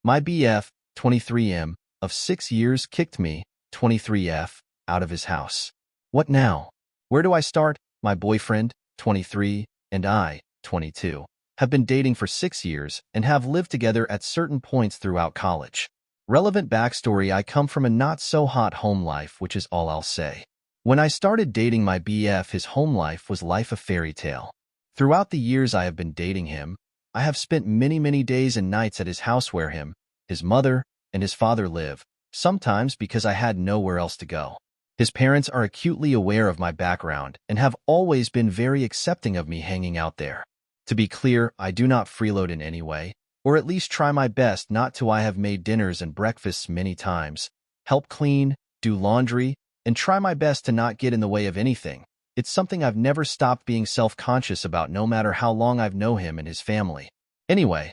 My BF, 23M, of 6 years kicked me, 23F, out of his house. What now? Where do I start? My boyfriend, 23, and I, 22, have been dating for 6 years and have lived together at certain points throughout college. Relevant backstory: I come from a not-so-hot home life, which is all I'll say. When I started dating my BF, his home life was life a fairy tale. Throughout the years I have been dating him, I have spent many days and nights at his house where his mother, and his father live, sometimes because I had nowhere else to go. His parents are acutely aware of my background and have always been very accepting of me hanging out there. To be clear, I do not freeload in any way, or at least try my best not to. I have made dinners and breakfasts many times, help clean, do laundry, and try my best to not get in the way of anything. It's something I've never stopped being self-conscious about, no matter how long I've known him and his family. Anyway,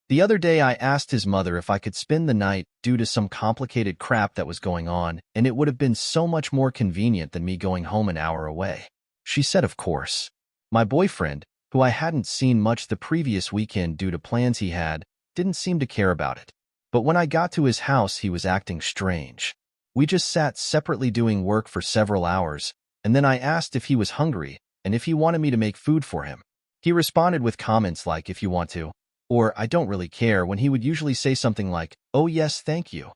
the other day I asked his mother if I could spend the night due to some complicated crap that was going on, and it would have been so much more convenient than me going home an hour away. She said of course. My boyfriend, who I hadn't seen much the previous weekend due to plans he had, didn't seem to care about it. But when I got to his house, he was acting strange. We just sat separately doing work for several hours, and then I asked if he was hungry and if he wanted me to make food for him. He responded with comments like, "If you want to," or "I don't really care," when he would usually say something like, "Oh yes, thank you."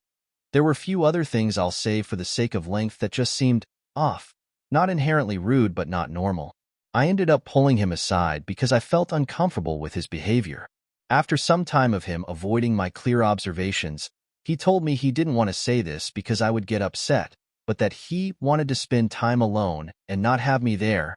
There were few other things I'll say for the sake of length that just seemed off. Not inherently rude, but not normal. I ended up pulling him aside because I felt uncomfortable with his behavior. After some time of him avoiding my clear observations, he told me he didn't want to say this because I would get upset, but that he wanted to spend time alone and not have me there.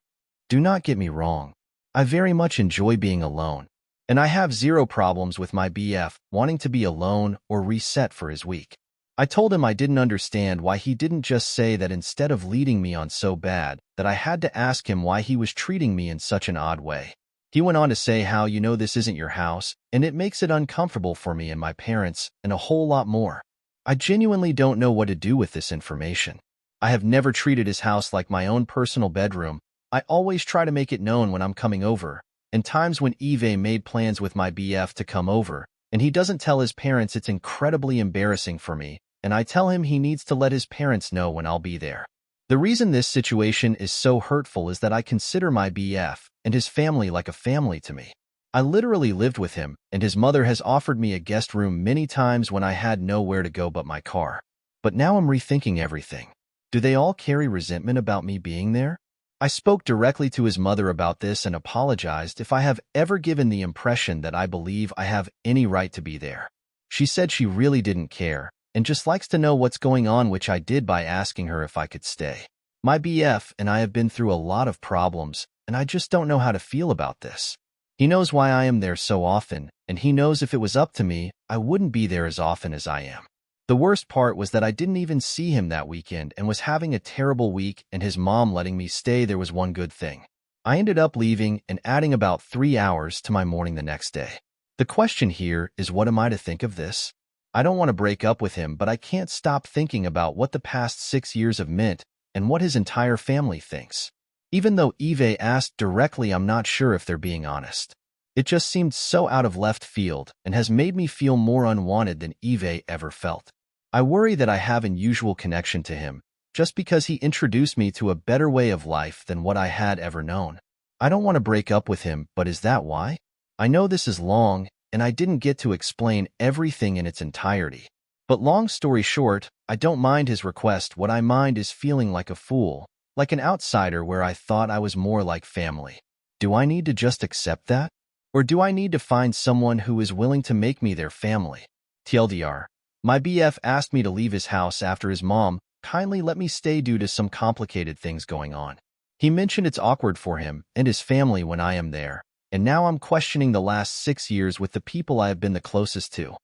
Do not get me wrong. I very much enjoy being alone, and I have zero problems with my BF wanting to be alone or reset for his week. I told him I didn't understand why he didn't just say that instead of leading me on so bad that I had to ask him why he was treating me in such an odd way. He went on to say how, this isn't your house, and it makes it uncomfortable for me and my parents, and a whole lot more. I genuinely don't know what to do with this information. I have never treated his house like my own personal bedroom. I always try to make it known when I'm coming over, and times when Eve made plans with my BF to come over, and he doesn't tell his parents, it's incredibly embarrassing for me, and I tell him he needs to let his parents know when I'll be there. The reason this situation is so hurtful is that I consider my BF and his family like a family to me. I literally lived with him, and his mother has offered me a guest room many times when I had nowhere to go but my car. But now I'm rethinking everything. Do they all carry resentment about me being there? I spoke directly to his mother about this and apologized if I have ever given the impression that I believe I have any right to be there. She said she really didn't care, and just likes to know what's going on, which I did by asking her if I could stay. My BF and I have been through a lot of problems, and I just don't know how to feel about this. He knows why I am there so often, and he knows if it was up to me, I wouldn't be there as often as I am. The worst part was that I didn't even see him that weekend and was having a terrible week, and his mom letting me stay there was one good thing. I ended up leaving and adding about 3 hours to my morning the next day. The question here is, what am I to think of this? I don't want to break up with him, but I can't stop thinking about what the past 6 years have meant and what his entire family thinks. Even though Eve asked directly, I'm not sure if they're being honest. It just seemed so out of left field and has made me feel more unwanted than Eve ever felt. I worry that I have an unusual connection to him just because he introduced me to a better way of life than what I had ever known. I don't want to break up with him, but is that why? I know this is long, and I didn't get to explain everything in its entirety. But long story short, I don't mind his request. What I mind is feeling like a fool, like an outsider where I thought I was more like family. Do I need to just accept that? Or do I need to find someone who is willing to make me their family? TLDR, my BF asked me to leave his house after his mom kindly let me stay due to some complicated things going on. He mentioned it's awkward for him and his family when I am there, and now I'm questioning the last 6 years with the people I have been the closest to.